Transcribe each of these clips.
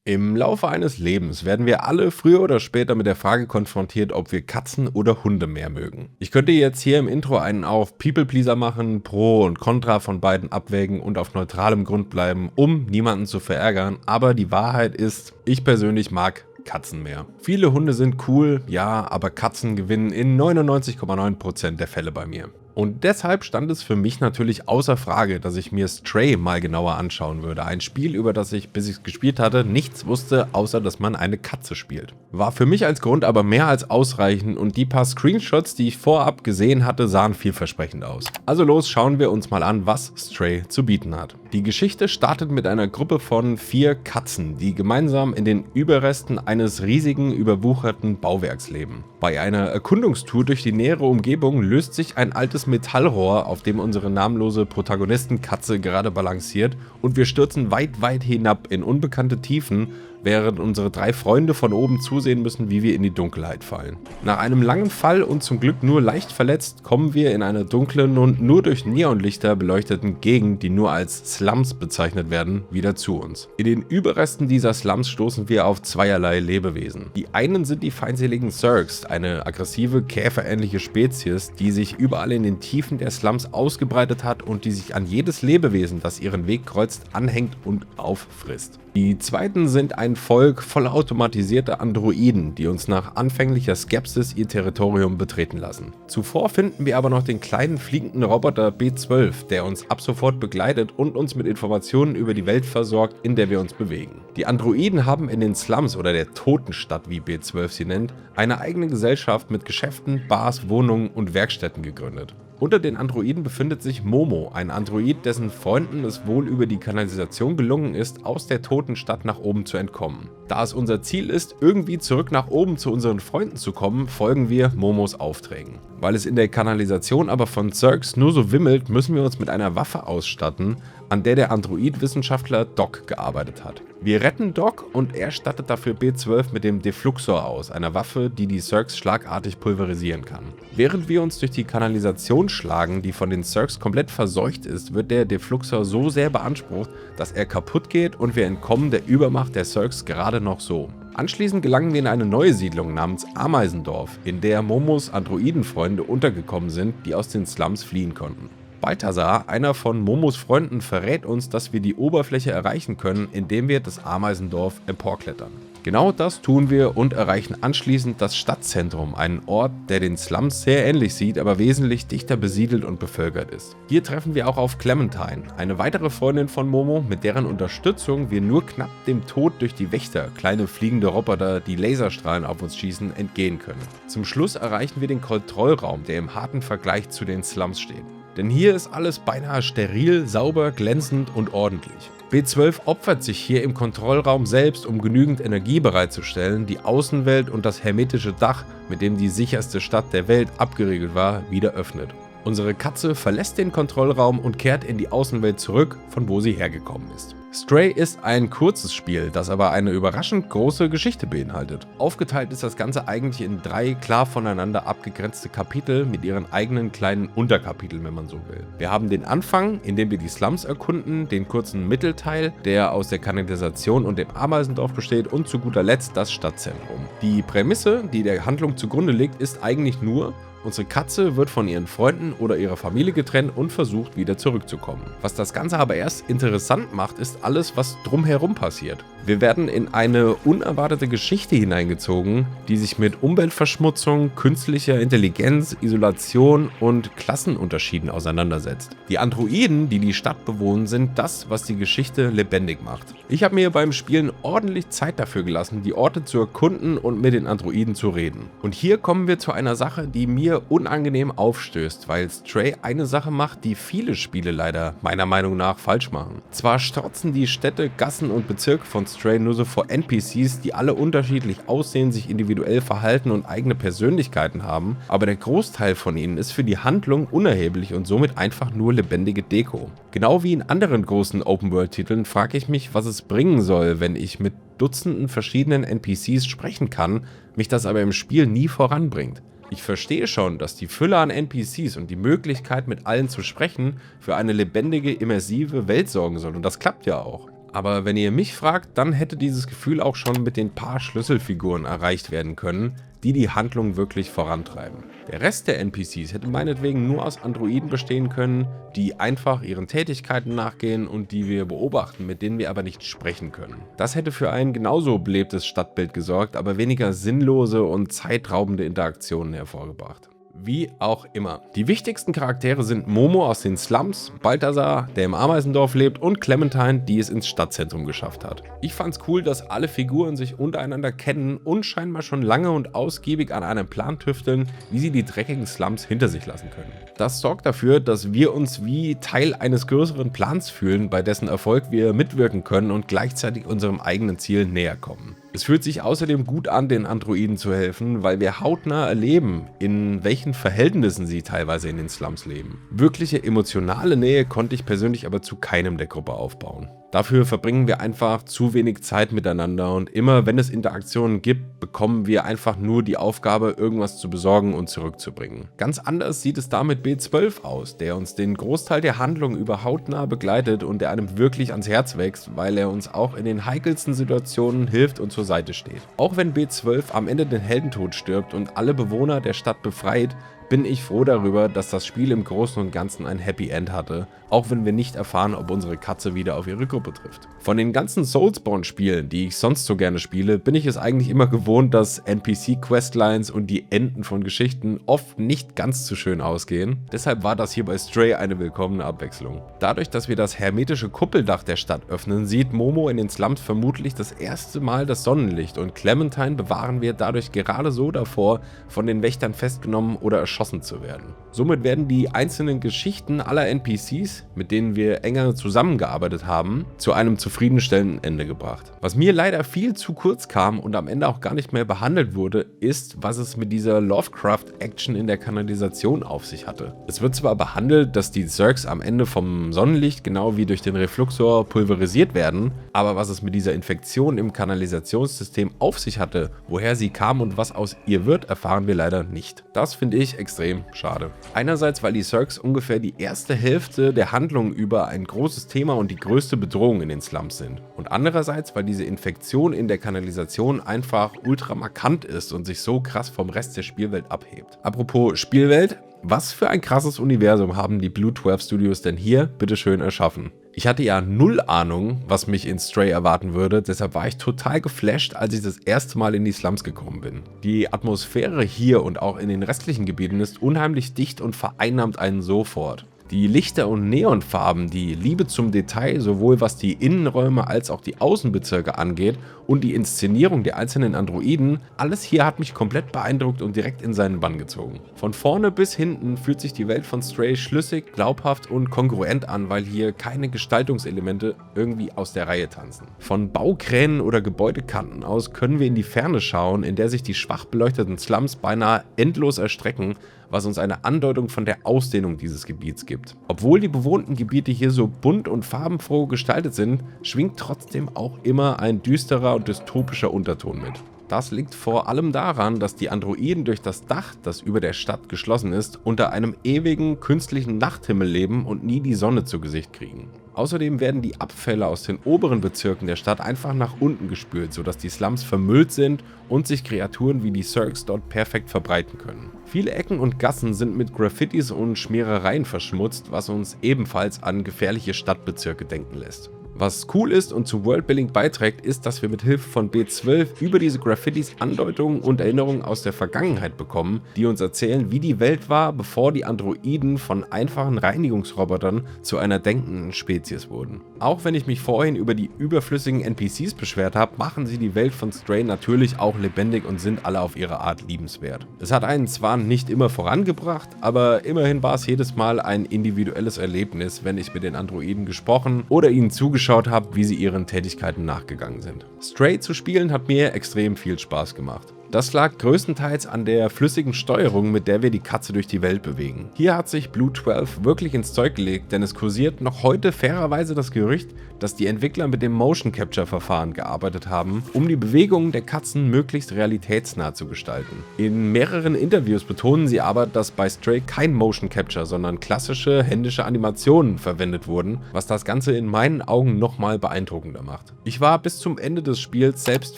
Im Laufe eines Lebens werden wir alle früher oder später mit der Frage konfrontiert, ob wir Katzen oder Hunde mehr mögen. Ich könnte jetzt hier im Intro einen auf People-Pleaser machen, Pro und Contra von beiden abwägen und auf neutralem Grund bleiben, um niemanden zu verärgern, aber die Wahrheit ist, ich persönlich mag Katzen mehr. Viele Hunde sind cool, ja, aber Katzen gewinnen in 99,9% der Fälle bei mir. Und deshalb stand es für mich natürlich außer Frage, dass ich mir Stray mal genauer anschauen würde. Ein Spiel, über das ich, bis ich es gespielt hatte, nichts wusste, außer dass man eine Katze spielt. War für mich als Grund aber mehr als ausreichend und die paar Screenshots, die ich vorab gesehen hatte, sahen vielversprechend aus. Also los, schauen wir uns mal an, was Stray zu bieten hat. Die Geschichte startet mit einer Gruppe von 4 Katzen, die gemeinsam in den Überresten eines riesigen, überwucherten Bauwerks leben. Bei einer Erkundungstour durch die nähere Umgebung löst sich ein altes Metallrohr, auf dem unsere namenlose Protagonistenkatze gerade balanciert, und wir stürzen weit, weit hinab in unbekannte Tiefen, während unsere 3 Freunde von oben zusehen müssen, wie wir in die Dunkelheit fallen. Nach einem langen Fall und zum Glück nur leicht verletzt, kommen wir in einer dunklen und nur durch Neonlichter beleuchteten Gegend, die nur als Slums bezeichnet werden, wieder zu uns. In den Überresten dieser Slums stoßen wir auf zweierlei Lebewesen. Die einen sind die feindseligen Zurks, eine aggressive, käferähnliche Spezies, die sich überall in den Tiefen der Slums ausgebreitet hat und die sich an jedes Lebewesen, das ihren Weg kreuzt, anhängt und auffrisst. Die zweiten sind ein Volk voller automatisierter Androiden, die uns nach anfänglicher Skepsis ihr Territorium betreten lassen. Zuvor finden wir aber noch den kleinen fliegenden Roboter B12, der uns ab sofort begleitet und uns mit Informationen über die Welt versorgt, in der wir uns bewegen. Die Androiden haben in den Slums oder der Totenstadt, wie B12 sie nennt, eine eigene Gesellschaft mit Geschäften, Bars, Wohnungen und Werkstätten gegründet. Unter den Androiden befindet sich Momo, ein Android, dessen Freunden es wohl über die Kanalisation gelungen ist, aus der Totenstadt nach oben zu entkommen. Da es unser Ziel ist, irgendwie zurück nach oben zu unseren Freunden zu kommen, folgen wir Momos Aufträgen. Weil es in der Kanalisation aber von Zurks nur so wimmelt, müssen wir uns mit einer Waffe ausstatten, an der Android-Wissenschaftler Doc gearbeitet hat. Wir retten Doc und er stattet dafür B12 mit dem Defluxor aus, einer Waffe, die die Zurks schlagartig pulverisieren kann. Während wir uns durch die Kanalisation schlagen, die von den Zurks komplett verseucht ist, wird der Defluxor so sehr beansprucht, dass er kaputt geht und wir entkommen der Übermacht der Zurks gerade noch so. Anschließend gelangen wir in eine neue Siedlung namens Ameisendorf, in der Momos Androidenfreunde untergekommen sind, die aus den Slums fliehen konnten. Balthasar, einer von Momos Freunden, verrät uns, dass wir die Oberfläche erreichen können, indem wir das Ameisendorf emporklettern. Genau das tun wir und erreichen anschließend das Stadtzentrum, einen Ort, der den Slums sehr ähnlich sieht, aber wesentlich dichter besiedelt und bevölkert ist. Hier treffen wir auch auf Clementine, eine weitere Freundin von Momo, mit deren Unterstützung wir nur knapp dem Tod durch die Wächter, kleine fliegende Roboter, die Laserstrahlen auf uns schießen, entgehen können. Zum Schluss erreichen wir den Kontrollraum, der im harten Vergleich zu den Slums steht. Denn hier ist alles beinahe steril, sauber, glänzend und ordentlich. B12 opfert sich hier im Kontrollraum selbst, um genügend Energie bereitzustellen, die Außenwelt und das hermetische Dach, mit dem die sicherste Stadt der Welt abgeriegelt war, wieder öffnet. Unsere Katze verlässt den Kontrollraum und kehrt in die Außenwelt zurück, von wo sie hergekommen ist. Stray ist ein kurzes Spiel, das aber eine überraschend große Geschichte beinhaltet. Aufgeteilt ist das Ganze eigentlich in 3 klar voneinander abgegrenzte Kapitel mit ihren eigenen kleinen Unterkapiteln, wenn man so will. Wir haben den Anfang, in dem wir die Slums erkunden, den kurzen Mittelteil, der aus der Kanalisation und dem Ameisendorf besteht, und zu guter Letzt das Stadtzentrum. Die Prämisse, die der Handlung zugrunde liegt, ist eigentlich nur: unsere Katze wird von ihren Freunden oder ihrer Familie getrennt und versucht, wieder zurückzukommen. Was das Ganze aber erst interessant macht, ist alles, was drumherum passiert. Wir werden in eine unerwartete Geschichte hineingezogen, die sich mit Umweltverschmutzung, künstlicher Intelligenz, Isolation und Klassenunterschieden auseinandersetzt. Die Androiden, die die Stadt bewohnen, sind das, was die Geschichte lebendig macht. Ich habe mir beim Spielen ordentlich Zeit dafür gelassen, die Orte zu erkunden und mit den Androiden zu reden. Und hier kommen wir zu einer Sache, die mir unangenehm aufstößt, weil Stray eine Sache macht, die viele Spiele leider meiner Meinung nach falsch machen. Zwar strotzen die Städte, Gassen und Bezirke von Stray nur so vor NPCs, die alle unterschiedlich aussehen, sich individuell verhalten und eigene Persönlichkeiten haben, aber der Großteil von ihnen ist für die Handlung unerheblich und somit einfach nur lebendige Deko. Genau wie in anderen großen Open-World-Titeln frage ich mich, was es bringen soll, wenn ich mit Dutzenden verschiedenen NPCs sprechen kann, mich das aber im Spiel nie voranbringt. Ich verstehe schon, dass die Fülle an NPCs und die Möglichkeit, mit allen zu sprechen, für eine lebendige, immersive Welt sorgen soll, und das klappt ja auch. Aber wenn ihr mich fragt, dann hätte dieses Gefühl auch schon mit den paar Schlüsselfiguren erreicht werden können, die die Handlung wirklich vorantreiben. Der Rest der NPCs hätte meinetwegen nur aus Androiden bestehen können, die einfach ihren Tätigkeiten nachgehen und die wir beobachten, mit denen wir aber nicht sprechen können. Das hätte für ein genauso belebtes Stadtbild gesorgt, aber weniger sinnlose und zeitraubende Interaktionen hervorgebracht. Wie auch immer. Die wichtigsten Charaktere sind Momo aus den Slums, Balthasar, der im Ameisendorf lebt, und Clementine, die es ins Stadtzentrum geschafft hat. Ich fand's cool, dass alle Figuren sich untereinander kennen und scheinbar schon lange und ausgiebig an einem Plan tüfteln, wie sie die dreckigen Slums hinter sich lassen können. Das sorgt dafür, dass wir uns wie Teil eines größeren Plans fühlen, bei dessen Erfolg wir mitwirken können und gleichzeitig unserem eigenen Ziel näher kommen. Es fühlt sich außerdem gut an, den Androiden zu helfen, weil wir hautnah erleben, in welchen Verhältnissen sie teilweise in den Slums leben. Wirkliche emotionale Nähe konnte ich persönlich aber zu keinem der Gruppe aufbauen. Dafür verbringen wir einfach zu wenig Zeit miteinander und immer wenn es Interaktionen gibt, bekommen wir einfach nur die Aufgabe, irgendwas zu besorgen und zurückzubringen. Ganz anders sieht es da mit B12 aus, der uns den Großteil der Handlung über hautnah begleitet und der einem wirklich ans Herz wächst, weil er uns auch in den heikelsten Situationen hilft und zur Seite steht. Auch wenn B12 am Ende den Heldentod stirbt und alle Bewohner der Stadt befreit, bin ich froh darüber, dass das Spiel im Großen und Ganzen ein Happy End hatte, auch wenn wir nicht erfahren, ob unsere Katze wieder auf ihre Gruppe trifft. Von den ganzen Soulsborne-Spielen, die ich sonst so gerne spiele, bin ich es eigentlich immer gewohnt, dass NPC-Questlines und die Enden von Geschichten oft nicht ganz so schön ausgehen. Deshalb war das hier bei Stray eine willkommene Abwechslung. Dadurch, dass wir das hermetische Kuppeldach der Stadt öffnen, sieht Momo in den Slums vermutlich das erste Mal das Sonnenlicht und Clementine bewahren wir dadurch gerade so davor, von den Wächtern festgenommen oder erschossen zu werden. Somit werden die einzelnen Geschichten aller NPCs, mit denen wir enger zusammengearbeitet haben, zu einem zufriedenstellenden Ende gebracht. Was mir leider viel zu kurz kam und am Ende auch gar nicht mehr behandelt wurde, ist, was es mit dieser Lovecraft-Action in der Kanalisation auf sich hatte. Es wird zwar behandelt, dass die Zergs am Ende vom Sonnenlicht genau wie durch den Refluxor pulverisiert werden, aber was es mit dieser Infektion im Kanalisationssystem auf sich hatte, woher sie kam und was aus ihr wird, erfahren wir leider nicht. Das finde ich extrem schade. Einerseits, weil die Zergs ungefähr die erste Hälfte der Handlung über ein großes Thema und die größte Bedrohung in den Slums sind. Und andererseits, weil diese Infektion in der Kanalisation einfach ultra markant ist und sich so krass vom Rest der Spielwelt abhebt. Apropos Spielwelt, was für ein krasses Universum haben die Blue 12 Studios denn hier bitteschön erschaffen? Ich hatte ja null Ahnung, was mich in Stray erwarten würde, deshalb war ich total geflasht, als ich das erste Mal in die Slums gekommen bin. Die Atmosphäre hier und auch in den restlichen Gebieten ist unheimlich dicht und vereinnahmt einen sofort. Die Lichter und Neonfarben, die Liebe zum Detail, sowohl was die Innenräume als auch die Außenbezirke angeht und die Inszenierung der einzelnen Androiden, alles hier hat mich komplett beeindruckt und direkt in seinen Bann gezogen. Von vorne bis hinten fühlt sich die Welt von Stray schlüssig, glaubhaft und kongruent an, weil hier keine Gestaltungselemente irgendwie aus der Reihe tanzen. Von Baukränen oder Gebäudekanten aus können wir in die Ferne schauen, in der sich die schwach beleuchteten Slums beinahe endlos erstrecken, was uns eine Andeutung von der Ausdehnung dieses Gebiets gibt. Obwohl die bewohnten Gebiete hier so bunt und farbenfroh gestaltet sind, schwingt trotzdem auch immer ein düsterer und dystopischer Unterton mit. Das liegt vor allem daran, dass die Androiden durch das Dach, das über der Stadt geschlossen ist, unter einem ewigen künstlichen Nachthimmel leben und nie die Sonne zu Gesicht kriegen. Außerdem werden die Abfälle aus den oberen Bezirken der Stadt einfach nach unten gespült, sodass die Slums vermüllt sind und sich Kreaturen wie die Zergs dort perfekt verbreiten können. Viele Ecken und Gassen sind mit Graffitis und Schmierereien verschmutzt, was uns ebenfalls an gefährliche Stadtbezirke denken lässt. Was cool ist und zu Worldbuilding beiträgt, ist, dass wir mit Hilfe von B12 über diese Graffitis Andeutungen und Erinnerungen aus der Vergangenheit bekommen, die uns erzählen, wie die Welt war, bevor die Androiden von einfachen Reinigungsrobotern zu einer denkenden Spezies wurden. Auch wenn ich mich vorhin über die überflüssigen NPCs beschwert habe, machen sie die Welt von Stray natürlich auch lebendig und sind alle auf ihre Art liebenswert. Es hat einen zwar nicht immer vorangebracht, aber immerhin war es jedes Mal ein individuelles Erlebnis, wenn ich mit den Androiden gesprochen oder ihnen zugeschaut habe, wie sie ihren Tätigkeiten nachgegangen sind. Stray zu spielen hat mir extrem viel Spaß gemacht. Das lag größtenteils an der flüssigen Steuerung, mit der wir die Katze durch die Welt bewegen. Hier hat sich Blue 12 wirklich ins Zeug gelegt, denn es kursiert noch heute fairerweise das Gerücht, dass die Entwickler mit dem Motion Capture Verfahren gearbeitet haben, um die Bewegungen der Katzen möglichst realitätsnah zu gestalten. In mehreren Interviews betonen sie aber, dass bei Stray kein Motion Capture, sondern klassische händische Animationen verwendet wurden, was das Ganze in meinen Augen nochmal beeindruckender macht. Ich war bis zum Ende des Spiels selbst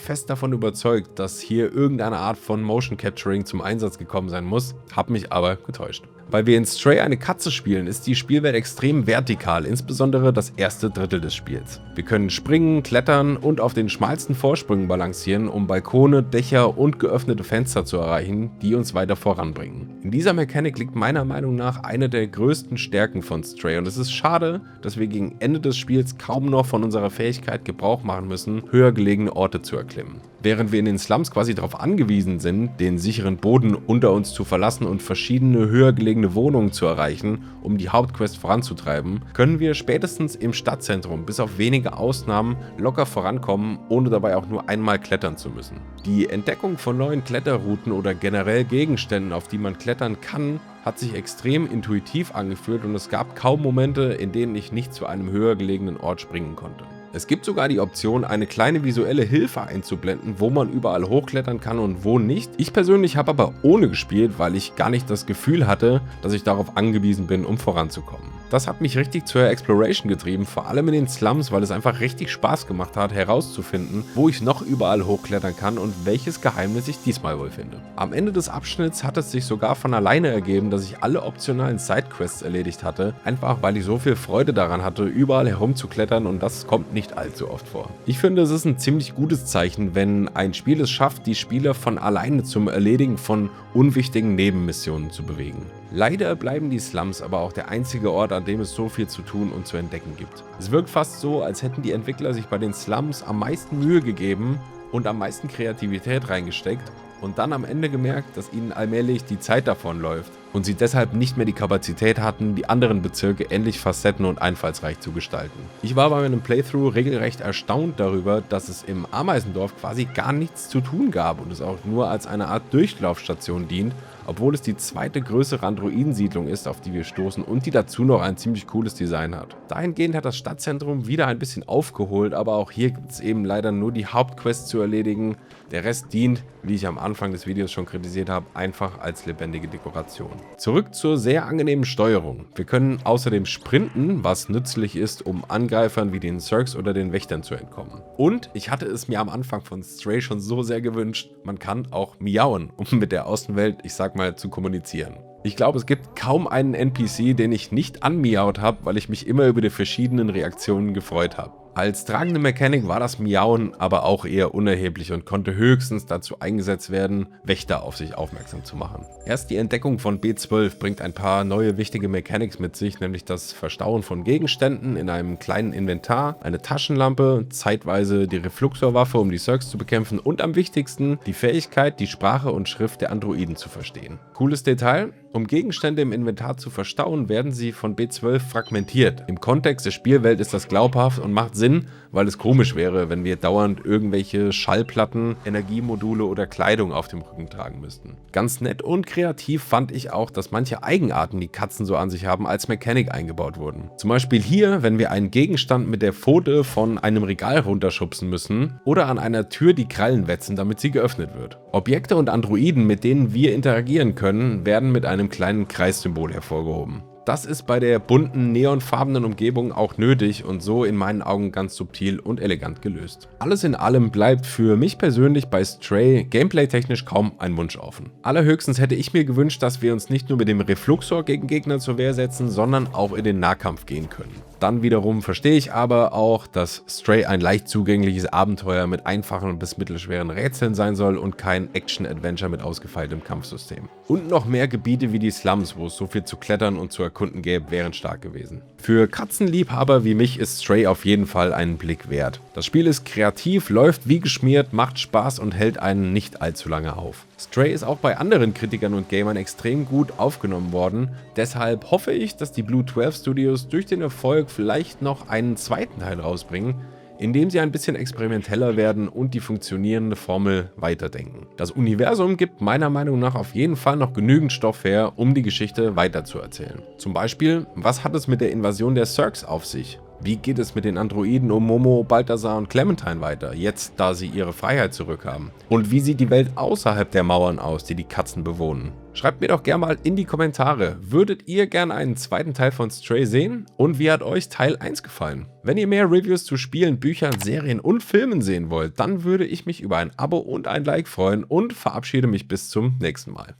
fest davon überzeugt, dass hier irgendeine Art von Motion Capturing zum Einsatz gekommen sein muss, habe mich aber getäuscht. Weil wir in Stray eine Katze spielen, ist die Spielwelt extrem vertikal, insbesondere das erste Drittel des Spiels. Wir können springen, klettern und auf den schmalsten Vorsprüngen balancieren, um Balkone, Dächer und geöffnete Fenster zu erreichen, die uns weiter voranbringen. In dieser Mechanik liegt meiner Meinung nach eine der größten Stärken von Stray und es ist schade, dass wir gegen Ende des Spiels kaum noch von unserer Fähigkeit Gebrauch machen müssen, höher gelegene Orte zu erklimmen. Während wir in den Slums quasi darauf angewiesen sind, den sicheren Boden unter uns zu verlassen und verschiedene höher gelegene Wohnungen zu erreichen, um die Hauptquest voranzutreiben, können wir spätestens im Stadtzentrum bis auf wenige Ausnahmen locker vorankommen, ohne dabei auch nur einmal klettern zu müssen. Die Entdeckung von neuen Kletterrouten oder generell Gegenständen, auf die man klettern kann, hat sich extrem intuitiv angefühlt und es gab kaum Momente, in denen ich nicht zu einem höher gelegenen Ort springen konnte. Es gibt sogar die Option, eine kleine visuelle Hilfe einzublenden, wo man überall hochklettern kann und wo nicht. Ich persönlich habe aber ohne gespielt, weil ich gar nicht das Gefühl hatte, dass ich darauf angewiesen bin, um voranzukommen. Das hat mich richtig zur Exploration getrieben, vor allem in den Slums, weil es einfach richtig Spaß gemacht hat, herauszufinden, wo ich noch überall hochklettern kann und welches Geheimnis ich diesmal wohl finde. Am Ende des Abschnitts hat es sich sogar von alleine ergeben, dass ich alle optionalen Sidequests erledigt hatte, einfach weil ich so viel Freude daran hatte, überall herumzuklettern und das kommt nicht allzu oft vor. Ich finde, es ist ein ziemlich gutes Zeichen, wenn ein Spiel es schafft, die Spieler von alleine zum Erledigen von unwichtigen Nebenmissionen zu bewegen. Leider bleiben die Slums aber auch der einzige Ort, an dem es so viel zu tun und zu entdecken gibt. Es wirkt fast so, als hätten die Entwickler sich bei den Slums am meisten Mühe gegeben und am meisten Kreativität reingesteckt und dann am Ende gemerkt, dass ihnen allmählich die Zeit davonläuft und sie deshalb nicht mehr die Kapazität hatten, die anderen Bezirke ähnlich facetten- und einfallsreich zu gestalten. Ich war bei meinem Playthrough regelrecht erstaunt darüber, dass es im Ameisendorf quasi gar nichts zu tun gab und es auch nur als eine Art Durchlaufstation dient, obwohl es die zweite größere Androidensiedlung ist, auf die wir stoßen und die dazu noch ein ziemlich cooles Design hat. Dahingehend hat das Stadtzentrum wieder ein bisschen aufgeholt, aber auch hier gibt es eben leider nur die Hauptquest zu erledigen. Der Rest dient, wie ich am Anfang des Videos schon kritisiert habe, einfach als lebendige Dekoration. Zurück zur sehr angenehmen Steuerung. Wir können außerdem sprinten, was nützlich ist, um Angreifern wie den Zergs oder den Wächtern zu entkommen. Und ich hatte es mir am Anfang von Stray schon so sehr gewünscht, man kann auch miauen, um mit der Außenwelt, ich sag mal, zu kommunizieren. Ich glaube, es gibt kaum einen NPC, den ich nicht anmiaut habe, weil ich mich immer über die verschiedenen Reaktionen gefreut habe. Als tragende Mechanik war das Miauen aber auch eher unerheblich und konnte höchstens dazu eingesetzt werden, Wächter auf sich aufmerksam zu machen. Erst die Entdeckung von B12 bringt ein paar neue wichtige Mechanics mit sich, nämlich das Verstauen von Gegenständen in einem kleinen Inventar, eine Taschenlampe, zeitweise die Refluxorwaffe, um die Zergs zu bekämpfen und am wichtigsten die Fähigkeit, die Sprache und Schrift der Androiden zu verstehen. Cooles Detail: Um Gegenstände im Inventar zu verstauen, werden sie von B12 fragmentiert. Im Kontext der Spielwelt ist das glaubhaft und macht Sinn, weil es komisch wäre, wenn wir dauernd irgendwelche Schallplatten, Energiemodule oder Kleidung auf dem Rücken tragen müssten. Ganz nett und kreativ fand ich auch, dass manche Eigenarten, die Katzen so an sich haben, als Mechanik eingebaut wurden. Zum Beispiel hier, wenn wir einen Gegenstand mit der Pfote von einem Regal runterschubsen müssen oder an einer Tür die Krallen wetzen, damit sie geöffnet wird. Objekte und Androiden, mit denen wir interagieren können, werden mit einem kleinen Kreissymbol hervorgehoben. Das ist bei der bunten, neonfarbenen Umgebung auch nötig und so in meinen Augen ganz subtil und elegant gelöst. Alles in allem bleibt für mich persönlich bei Stray gameplay-technisch kaum ein Wunsch offen. Allerhöchstens hätte ich mir gewünscht, dass wir uns nicht nur mit dem Refluxor gegen Gegner zur Wehr setzen, sondern auch in den Nahkampf gehen können. Dann wiederum verstehe ich aber auch, dass Stray ein leicht zugängliches Abenteuer mit einfachen bis mittelschweren Rätseln sein soll und kein Action-Adventure mit ausgefeiltem Kampfsystem. Und noch mehr Gebiete wie die Slums, wo es so viel zu klettern und zu erkunden gäbe, wären stark gewesen. Für Katzenliebhaber wie mich ist Stray auf jeden Fall einen Blick wert. Das Spiel ist kreativ, läuft wie geschmiert, macht Spaß und hält einen nicht allzu lange auf. Stray ist auch bei anderen Kritikern und Gamern extrem gut aufgenommen worden, deshalb hoffe ich, dass die Blue 12 Studios durch den Erfolg vielleicht noch einen zweiten Teil rausbringen. indem sie ein bisschen experimenteller werden und die funktionierende Formel weiterdenken. Das Universum gibt meiner Meinung nach auf jeden Fall noch genügend Stoff her, um die Geschichte weiterzuerzählen. Zum Beispiel, was hat es mit der Invasion der Zergs auf sich? Wie geht es mit den Androiden um Momo, Balthasar und Clementine weiter, jetzt da sie ihre Freiheit zurückhaben? Und wie sieht die Welt außerhalb der Mauern aus, die die Katzen bewohnen? Schreibt mir doch gerne mal in die Kommentare, würdet ihr gerne einen zweiten Teil von Stray sehen? Und wie hat euch Teil 1 gefallen? Wenn ihr mehr Reviews zu Spielen, Büchern, Serien und Filmen sehen wollt, dann würde ich mich über ein Abo und ein Like freuen und verabschiede mich bis zum nächsten Mal.